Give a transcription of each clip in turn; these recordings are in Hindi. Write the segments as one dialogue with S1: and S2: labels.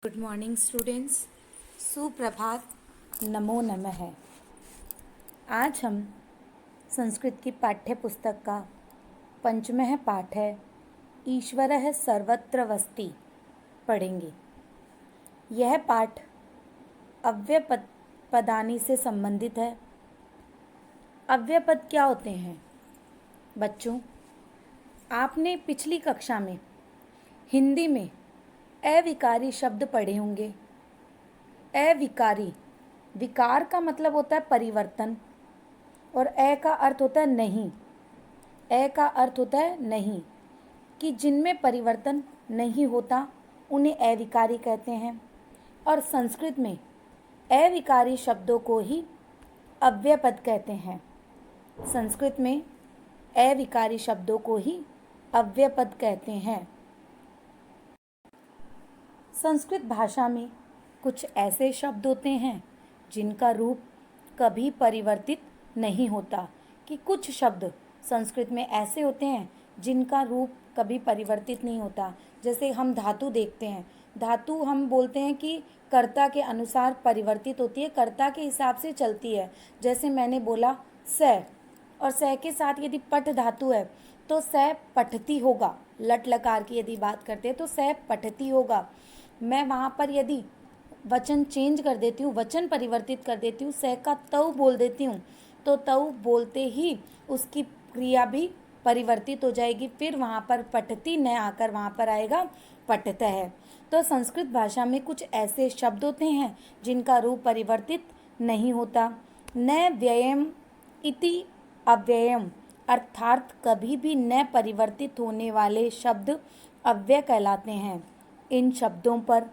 S1: गुड मॉर्निंग स्टूडेंट्स, सुप्रभात, नमो नमः। आज हम संस्कृत की पाठ्य पुस्तक का पंचमः पाठ है ईश्वरः सर्वत्र वस्ति पढ़ेंगे। यह पाठ अव्यय पदानी से संबंधित है। अव्यय पद क्या होते हैं बच्चों? आपने पिछली कक्षा में हिंदी में अविकारी शब्द पढ़े होंगे। अविकारी, विकार का मतलब होता है परिवर्तन और अ का अर्थ होता है नहीं। अ का अर्थ होता है नहीं, कि जिनमें परिवर्तन नहीं होता उन्हें अविकारी कहते हैं। और संस्कृत में अविकारी शब्दों को ही अव्यय पद कहते हैं। संस्कृत में अविकारी शब्दों को ही अव्यय पद कहते हैं। संस्कृत भाषा में कुछ ऐसे शब्द होते हैं जिनका रूप कभी परिवर्तित नहीं होता, कि कुछ शब्द संस्कृत में ऐसे होते हैं जिनका रूप कभी परिवर्तित नहीं होता। जैसे हम धातु देखते हैं, धातु हम बोलते हैं कि कर्ता के अनुसार परिवर्तित होती है, कर्ता के हिसाब से चलती है। जैसे मैंने बोला स, और स के साथ यदि पठ धातु है तो स पठती होगा। लट लकार की यदि बात करते हैं तो स पठती होगा। मैं वहाँ पर यदि वचन चेंज कर देती हूँ, वचन परिवर्तित कर देती हूँ, स का तव बोल देती हूँ, तो तव बोलते ही उसकी क्रिया भी परिवर्तित हो जाएगी। फिर वहाँ पर पठती न आकर वहाँ पर आएगा पठत है। तो संस्कृत भाषा में कुछ ऐसे शब्द होते हैं जिनका रूप परिवर्तित नहीं होता। न व्ययम इति अव्ययम, अर्थात कभी भी न परिवर्तित होने वाले शब्द अव्यय कहलाते हैं। इन शब्दों पर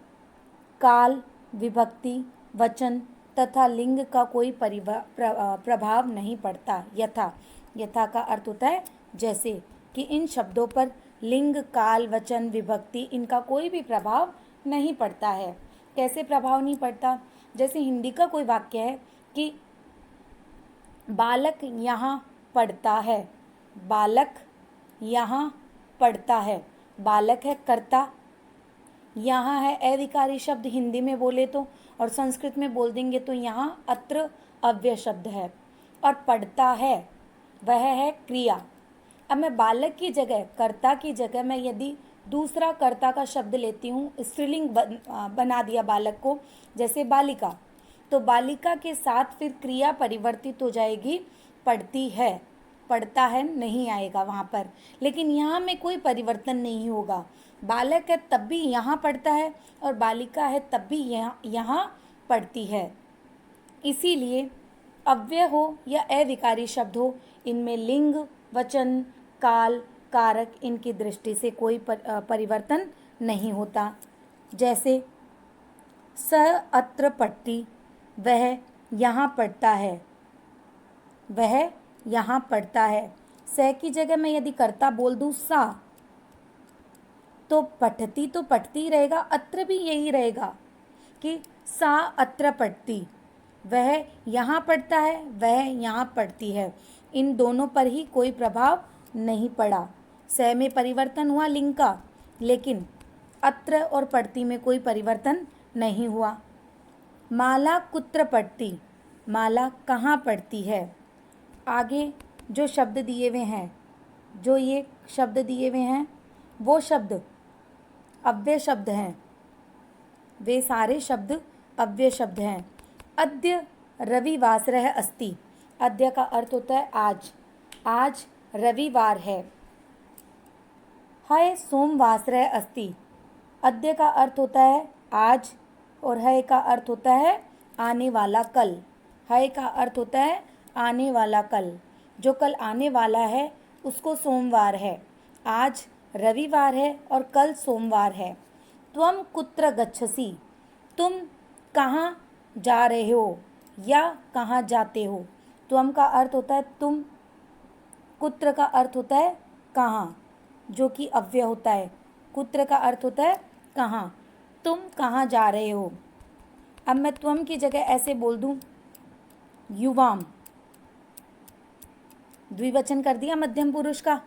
S1: काल, विभक्ति, वचन तथा लिंग का कोई प्रभाव नहीं पड़ता। यथा का अर्थ होता है जैसे, कि इन शब्दों पर लिंग, काल, वचन, विभक्ति इनका कोई भी प्रभाव नहीं पड़ता है। कैसे प्रभाव नहीं पड़ता? जैसे हिंदी का कोई वाक्य है कि बालक यहाँ पढ़ता है, बालक यहाँ पढ़ता है। बालक है कर्ता, यहाँ है अविकारी शब्द हिंदी में बोले तो, और संस्कृत में बोल देंगे तो यहाँ अत्र अव्यय शब्द है। और पढ़ता है वह है क्रिया। अब मैं बालक की जगह, कर्ता की जगह मैं यदि दूसरा कर्ता का शब्द लेती हूँ, स्त्रीलिंग बना दिया बालक को, जैसे बालिका, तो बालिका के साथ फिर क्रिया परिवर्तित हो जाएगी, पढ़ती है। पढ़ता है नहीं आएगा वहाँ पर, लेकिन यहाँ में कोई परिवर्तन नहीं होगा। बालक है तब भी यहाँ पढ़ता है, और बालिका है तब भी यहाँ पढ़ती है। इसीलिए अव्यय हो या अविकारी शब्द हो, इनमें लिंग, वचन, काल, कारक इनकी दृष्टि से कोई परिवर्तन नहीं होता। जैसे स अत्र पढ़ती, वह यहाँ पढ़ता है, वह यहाँ पढ़ता है। स की जगह मैं यदि कर्ता बोल दूँ सा, तो पढ़ती ही रहेगा, अत्र भी यही रहेगा कि सा अत्र पढ़ती, वह यहाँ पढ़ता है, वह यहाँ पढ़ती है। इन दोनों पर ही कोई प्रभाव नहीं पड़ा। स में परिवर्तन हुआ लिंग का, लेकिन अत्र और पढ़ती में कोई परिवर्तन नहीं हुआ। माला कुत्र पढ़ती, माला कहाँ पढ़ती है। आगे जो शब्द दिए हुए हैं, जो ये शब्द दिए हुए हैं, वो शब्द अव्यय शब्द हैं। वे सारे शब्द अव्यय शब्द हैं। अद्य रविवासरः अस्ति, अद्य का अर्थ होता है आज, आज रविवार है। है सोमवासरः अस्ति, अद्य का अर्थ होता है आज, और है का अर्थ होता है आने वाला कल। है का अर्थ होता है आने वाला कल, जो कल आने वाला है उसको सोमवार है। आज रविवार है और कल सोमवार है। त्वम कुत्र गच्छसि, तुम कहाँ जा रहे हो या कहाँ जाते हो। त्वम का अर्थ होता है तुम, कुत्र का अर्थ होता है कहाँ, जो कि अव्यय होता है। कुत्र का अर्थ होता है कहाँ, तुम कहाँ जा रहे हो। अब मैं त्वम की जगह ऐसे बोल दूँ, युवाम, द्विवचन कर दिया मध्यम पुरुष का।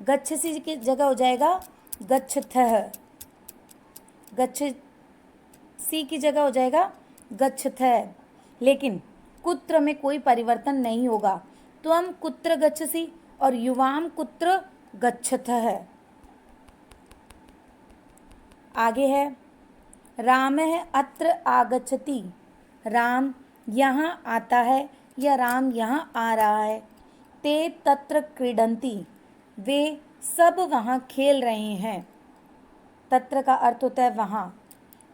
S1: गच्छसि की जगह हो जाएगा गच्छथः, गच्छ सी की जगह हो जाएगा गच्छथ। लेकिन कुत्र में कोई परिवर्तन नहीं होगा। त्वम कुत्र गच्छसि और युवाम कुत्र गच्छथः। आगे है रामः अत्र आगच्छति। राम यहाँ आता है या राम यहाँ आ रहा है। ते तत्र क्रीडन्ति। वे सब वहाँ खेल रहे हैं। तत्र का अर्थ होता है वहाँ,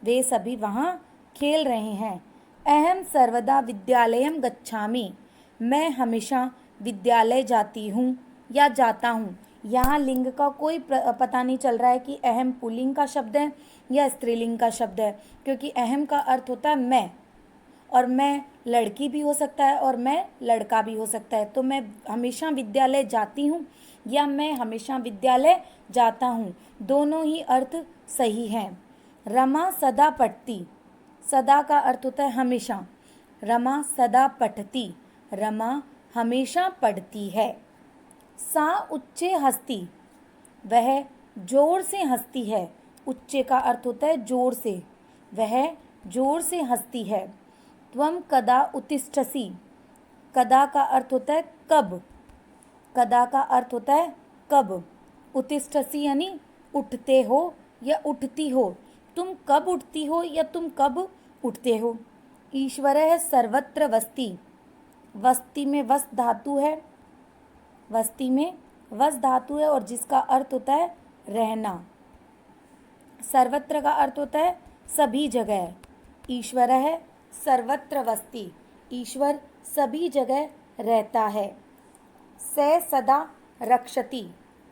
S1: वे सभी वहाँ खेल रहे हैं। अहम सर्वदा विद्यालयम गच्छामि। मैं हमेशा विद्यालय जाती हूँ या जाता हूँ। यहाँ लिंग का कोई पता नहीं चल रहा है कि अहम पुल्लिंग का शब्द है या स्त्रीलिंग का शब्द है, क्योंकि अहम का अर्थ होता है मैं, और मैं लड़की भी हो सकता है और मैं लड़का भी हो सकता है। तो मैं हमेशा विद्यालय जाती हूँ या मैं हमेशा विद्यालय जाता हूँ, दोनों ही अर्थ सही हैं। रमा सदा पठती। सदा का अर्थ होता है हमेशा। रमा सदा पठती। रमा हमेशा पढ़ती है। सा उच्चे हंसती। वह जोर से हंसती है। उच्चे का अर्थ होता है जोर से, वह जोर से हंसती है। त्वम कदा उत्तिष्ठसि। कदा का अर्थ होता है कब। कदा का अर्थ होता है कब। उत्तिष्ठसि यानी उठते हो या उठती हो। तुम कब उठती हो या तुम कब उठते हो। ईश्वरः सर्वत्र वस्ति। वस्ति में वस धातु है। वस्ति में वस धातु है और जिसका अर्थ होता है रहना। सर्वत्र का अर्थ होता है सभी जगह। ईश्वरः सर्वत्र वस्ति। ईश्वर सभी जगह रहता है। स सदा रक्षति।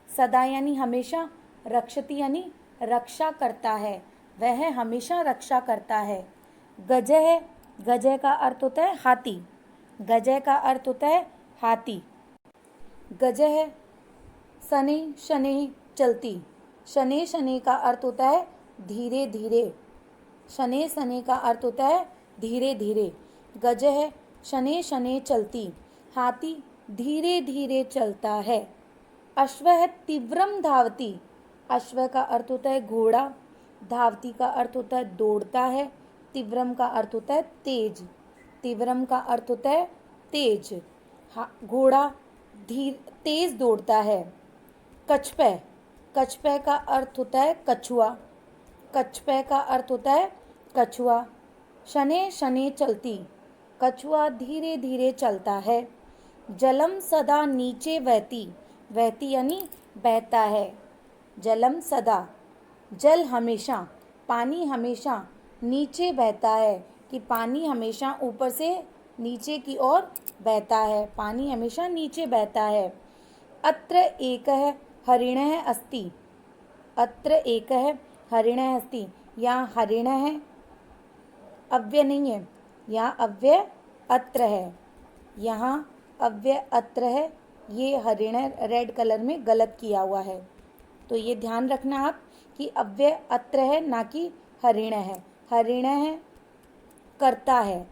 S1: सदा यानी हमेशा, रक्षति यानी रक्षा करता है, वह हमेशा रक्षा करता है। गजः, गजः का अर्थ होता है हाथी। गजः का अर्थ होता है हाथी। गजः शनैः शनैः चलती। शनैः शनैः का अर्थ होता है धीरे धीरे। शनैः शनैः का अर्थ होता है धीरे धीरे। गजः शनैः शनैः चलती। हाथी धीरे धीरे चलता है। अश्वः तीव्रम धावति। अश्व का अर्थ होता है घोड़ा। धावती का अर्थ होता है दौड़ता है। तीव्रम का अर्थ होता है तेज। तीव्रम का अर्थ होता है तेज। घोड़ा तेज दौड़ता है। कछपै, कछपै का अर्थ होता है कछुआ। कछपै का अर्थ होता है कछुआ। शनैः शनैः चलती। कछुआ धीरे धीरे चलता है। जलम सदा नीचे बहती। बहती यानी बहता है। जलम सदा, जल हमेशा, पानी हमेशा नीचे बहता है, कि पानी हमेशा ऊपर से नीचे की ओर बहता है। पानी हमेशा नीचे बहता है। अत्र एकः हरिणः अस्ति। अत्र एकः हरिणः अस्ति। यहाँ हरिण है, अव्यय नहीं है। यहाँ अव्यय अत्र है। यहाँ अव्यय अत्र है। ये हरिण रेड कलर में गलत किया हुआ है, तो ये ध्यान रखना आप कि अव्यय अत्र है, ना कि हरिण है। हरिण है करता है।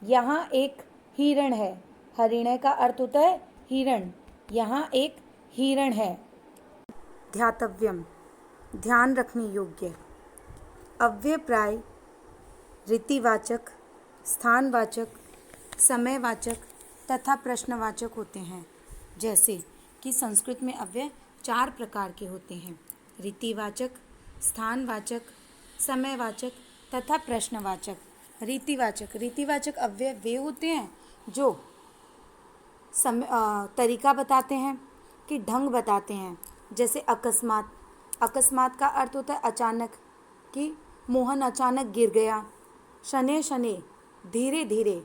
S1: यहाँ एक हिरण है। हरिण का अर्थ होता है हिरण। यहाँ एक हिरण है। ध्यातव्यम, ध्यान रखने योग्य। अव्यय प्राय रीतिवाचक, स्थानवाचक, समयवाचक तथा प्रश्नवाचक होते हैं। जैसे कि संस्कृत में अव्यय 4 प्रकार के होते हैं: रीतिवाचक, स्थानवाचक, समयवाचक तथा प्रश्नवाचक। रीतिवाचक, रीतिवाचक अव्यय वे होते हैं जो तरीका बताते हैं, कि ढंग बताते हैं। जैसे अकस्मात। अकस्मात का अर्थ होता है अचानक, कि मोहन अचानक गिर गया। शनैः शनैः धीरे धीरे।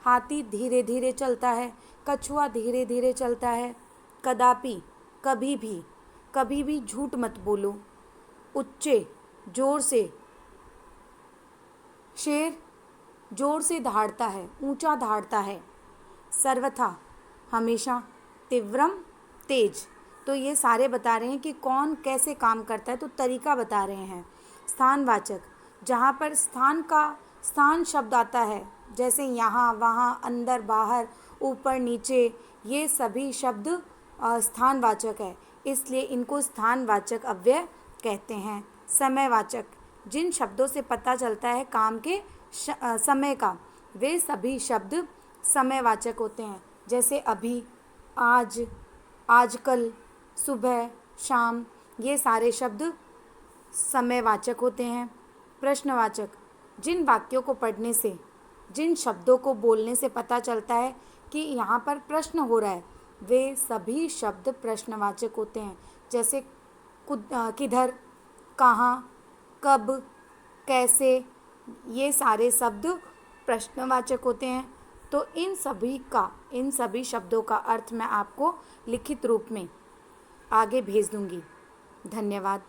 S1: हाथी धीरे धीरे चलता है। कछुआ धीरे धीरे चलता है। कदापि कभी भी। कभी भी झूठ मत बोलो। उच्चे जोर से। शेर जोर से दहाड़ता है, ऊंचा दहाड़ता है। सर्वथा हमेशा। तीव्रम तेज। तो ये सारे बता रहे हैं कि कौन कैसे काम करता है, तो तरीका बता रहे हैं। स्थानवाचक, जहाँ पर स्थान शब्द आता है, जैसे यहाँ, वहाँ, अंदर, बाहर, ऊपर, नीचे, ये सभी शब्द स्थानवाचक है, इसलिए इनको स्थानवाचक अव्यय कहते हैं। समयवाचक, जिन शब्दों से पता चलता है काम के समय का, वे सभी शब्द समयवाचक होते हैं। जैसे अभी, आज, आजकल, सुबह, शाम, ये सारे शब्द समयवाचक होते हैं। प्रश्नवाचक, जिन वाक्यों को पढ़ने से, जिन शब्दों को बोलने से पता चलता है कि यहाँ पर प्रश्न हो रहा है, वे सभी शब्द प्रश्नवाचक होते हैं। जैसे किधर, कहाँ, कब, कैसे, ये सारे शब्द प्रश्नवाचक होते हैं। तो इन सभी शब्दों का अर्थ मैं आपको लिखित रूप में आगे भेज दूँगी। धन्यवाद।